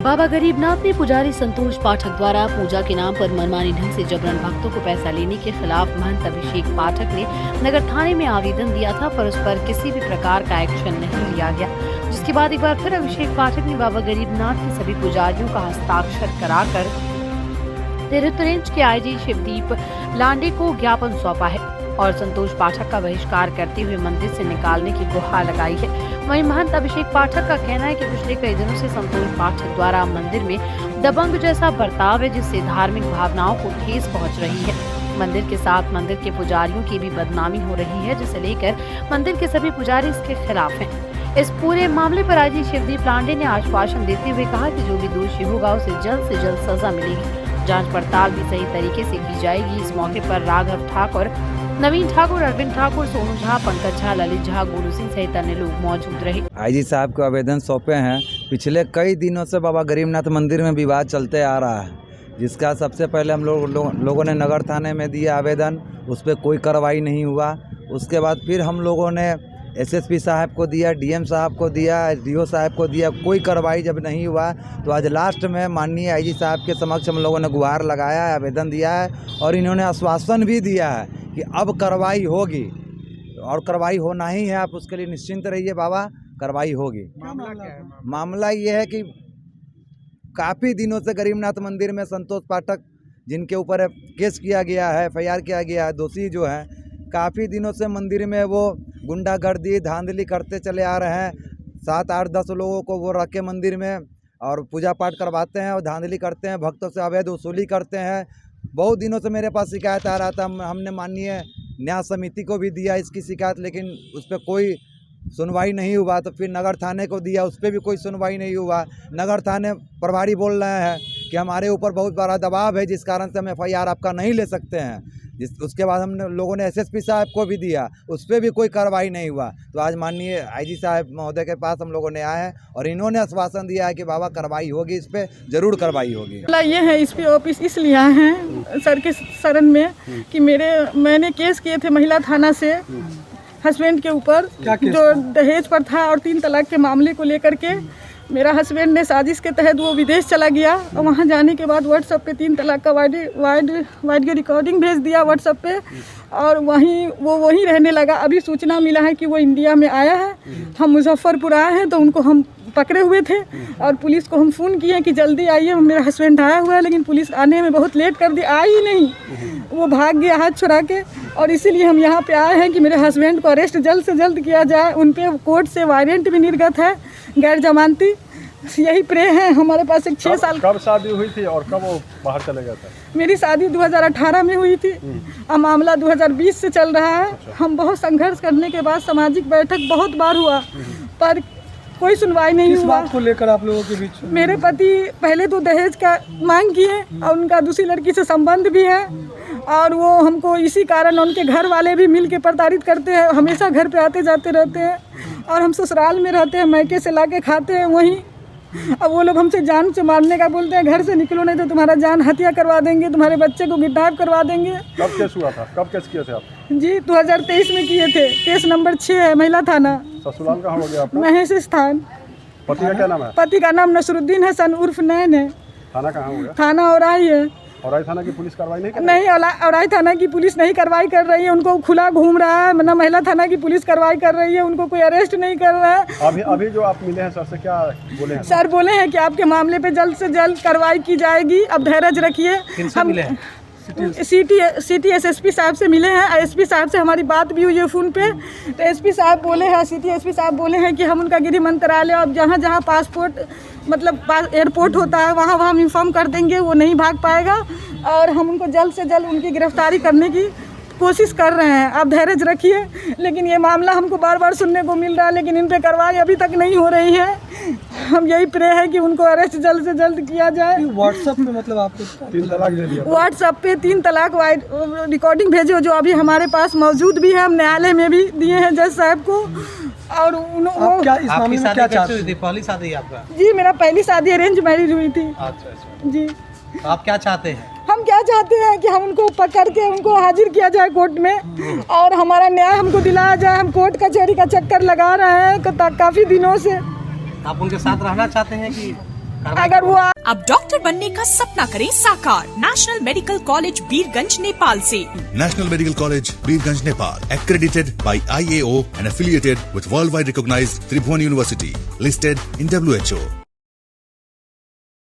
बाबा गरीबनाथ ने पुजारी संतोष पाठक द्वारा पूजा के नाम पर मनमानी ढंग से जबरन भक्तों को पैसा लेने के खिलाफ महंत अभिषेक पाठक ने नगर थाने में आवेदन दिया था, पर उस पर किसी भी प्रकार का एक्शन नहीं लिया गया। जिसके बाद एक बार फिर अभिषेक पाठक ने बाबा गरीबनाथ के सभी पुजारियों का हस्ताक्षर कराकर तिरहुत रेंज के आईजी शिवदीप लांडे को ज्ञापन सौंपा है और संतोष पाठक का बहिष्कार करते हुए मंदिर से निकालने की गुहार लगाई है। वहीं महंत अभिषेक पाठक का कहना है कि पिछले कई दिनों से संतोष पाठक द्वारा मंदिर में दबंग जैसा बर्ताव है, जिससे धार्मिक भावनाओं को ठेस पहुंच रही है। मंदिर के साथ मंदिर के पुजारियों की भी बदनामी हो रही है, जिसे लेकर मंदिर के सभी पुजारी इसके खिलाफ हैं। इस पूरे मामले पर आईजी शिवदीप लांडे ने आश्वासन देते हुए कहा कि जो भी दोषी होगा उसे जल्द से जल्द सजा मिलेगी, जांच पड़ताल भी सही तरीके से की जाएगी। इस मौके पर राघव ठाकुर, नवीन ठाकुर, अरविंद ठाकुर, सोनू झा, पंकज झा, ललित झा, गोलू सिंह सहित अन्य लोग मौजूद रहे। आईजी साहब को आवेदन सौंपे हैं। पिछले कई दिनों से बाबा गरीबनाथ मंदिर में विवाद चलते आ रहा है, जिसका सबसे पहले हम लोगों ने नगर थाने में दिया आवेदन, उस पर कोई कार्रवाई नहीं हुआ। उसके बाद फिर हम लोगों ने एसएसपी साहब को दिया, डीएम साहब को दिया, एसडीओ साहब को दिया, कोई कार्रवाई जब नहीं हुआ तो आज लास्ट में माननीय आईजी साहब के समक्ष हम लोगों ने गुहार लगाया है, आवेदन दिया है और इन्होंने आश्वासन भी दिया है कि अब कार्रवाई होगी और कार्रवाई होना ही है। आप उसके लिए निश्चिंत रहिए बाबा, कार्रवाई होगी। मामला क्या है? मामला ये है कि काफ़ी दिनों से गरीबनाथ मंदिर में संतोष पाठक, जिनके ऊपर केस किया गया है, FIR किया गया है, दोषी जो है, काफ़ी दिनों से मंदिर में वो गुंडागर्दी धांधली करते चले आ रहे हैं। 7, 8, 10 लोगों को वो रख के मंदिर में और पूजा पाठ करवाते हैं और धांधली करते हैं, भक्तों से अवैध वसूली करते हैं। बहुत दिनों से मेरे पास शिकायत आ रहा था, हमने माननीय न्याय समिति को भी दिया इसकी शिकायत, लेकिन उस पर कोई सुनवाई नहीं हुआ। तो फिर नगर थाने को दिया, उस पर भी कोई सुनवाई नहीं हुआ। नगर थाने प्रभारी बोल रहे हैं कि हमारे ऊपर बहुत बड़ा दबाव है, जिस कारण से हम FIR आपका नहीं ले सकते हैं। उसके बाद हम लोगों ने एसएसपी साहब को भी दिया, उस पर भी कोई कार्रवाई नहीं हुआ। तो आज माननीय आईजी साहब महोदय के पास हम लोगों ने आए हैं और इन्होंने आश्वासन दिया है कि बाबा कार्रवाई होगी, इस पर जरूर कार्रवाई होगी। ये है इस पे ऑफिस इसलिए आए हैं सर के शरण में कि मैंने केस किए थे महिला थाना से हस्बैंड के ऊपर, जो दहेज पर था और 3 तलाक के मामले को लेकर के। मेरा हस्बैंड ने साजिश के तहत वो विदेश चला गया और वहाँ जाने के बाद व्हाट्सएप पे 3 तलाक का वाइड रिकॉर्डिंग भेज दिया व्हाट्सएप पे, और वहीं रहने लगा। अभी सूचना मिला है कि वो इंडिया में आया है। हम मुजफ्फरपुर आए हैं तो उनको हम पकड़े हुए थे और पुलिस को हम फ़ोन किए कि जल्दी आइए, मेरा हस्बैंड आया हुआ है, लेकिन पुलिस आने में बहुत लेट कर दी, आई ही नहीं, वो भाग गया हाथ छुड़ा के। और इसीलिए हम यहाँ पे आए हैं कि मेरे हस्बैंड को अरेस्ट जल्द से जल्द किया जाए। उन पे कोर्ट से वारंट भी निर्गत है गैर जमानती। यही प्रे है हमारे पास। 6 साल कब शादी हुई थी और कब वो बाहर चले गया था? मेरी शादी 2018 में हुई थी और मामला 2020 से चल रहा है। हम बहुत संघर्ष करने के बाद सामाजिक बैठक बहुत बार हुआ, पर कोई सुनवाई नहीं हुआ। किस बात को लेकर आप लोगों के बीच? मेरे पति पहले तो दहेज का मांग किए और उनका दूसरी लड़की से संबंध भी है, और वो हमको इसी कारण उनके घर वाले भी मिल के प्रताड़ित करते हैं। हमेशा घर पे आते जाते रहते हैं और हम ससुराल में रहते हैं, मैके से ला के खाते हैं वहीं। अब वो लोग हमसे जान से मारने का बोलते हैं, घर से निकलो नहीं तो तुम्हारा जान हत्या करवा देंगे, तुम्हारे बच्चे को किडनैप करवा देंगे। कब केस हुआ था? कब केस किए थे आप? जी 2023 में किए थे। केस नंबर 6 है, महिला थाना। ससुराल कहाँ हो गया आपका? महेश स्थान। पति का क्या नाम है? पति का नाम नसरुद्दीन हसन उर्फ नैन है। थाना कहाँ हो गया? थाना औराई है। औराई थाना की पुलिस कार्रवाई नहीं कर रही? नहीं, औराई थाना की पुलिस नहीं कार्रवाई कर रही है, उनको खुला घूम रहा है। ना महिला थाना की पुलिस कार्रवाई कर रही है, उनको कोई अरेस्ट नहीं कर रहा है। अभी जो आप मिले हैं सर से, क्या बोले हैं? सर बोले हैं कि आपके मामले पे जल्द से जल्द कार्रवाई की जाएगी, अब धैर्य रखिए। हम सिटी एसएसपी साहब से मिले हैं, एसपी साहब से हमारी बात भी हुई है फ़ोन पे। तो एसपी साहब बोले हैं, सिटी एसपी साहब बोले हैं कि हम उनका गृह मंत्रालय अब जहाँ जहाँ पासपोर्ट मतलब एयरपोर्ट होता है वहाँ हम इन्फॉर्म कर देंगे, वो नहीं भाग पाएगा और हम उनको जल्द से जल्द उनकी गिरफ्तारी करने की कोशिश कर रहे हैं। आप धैर्य रखिए। लेकिन ये मामला हमको बार बार सुनने को मिल रहा है, लेकिन इन पे कार्रवाई अभी तक नहीं हो रही है। हम यही प्रे है कि उनको अरेस्ट जल्द से जल्द किया जाए। व्हाट्सएप पे मतलब आपको 3 तलाक दे दिया? व्हाट्सएप पे 3 तलाक रिकॉर्डिंग भेजे, जो अभी हमारे पास मौजूद भी है। हम न्यायालय में भी दिए हैं जज साहब को। और क्या इस मामले में क्या चाहते हैं? पहली शादी आपका? जी मेरा पहली शादी अरेंज मैरिज हुई थी। अच्छा। जी आप क्या चाहते हैं? हम क्या चाहते हैं कि हम उनको पकड़ के उनको हाजिर किया जाए कोर्ट में और हमारा न्याय हमको दिलाया जाए। हम कोर्ट कचहरी का चक्कर लगा रहे हैं काफ़ी दिनों से। आप उनके साथ रहना चाहते हैं कि अगर वो अब डॉक्टर बनने का सपना करें साकार। National medical college Birgunj Nepal से। National Medical College, Birganj, Nepal, accredited by IAO and affiliated with worldwide recognized Tribhuvan University, listed in WHO.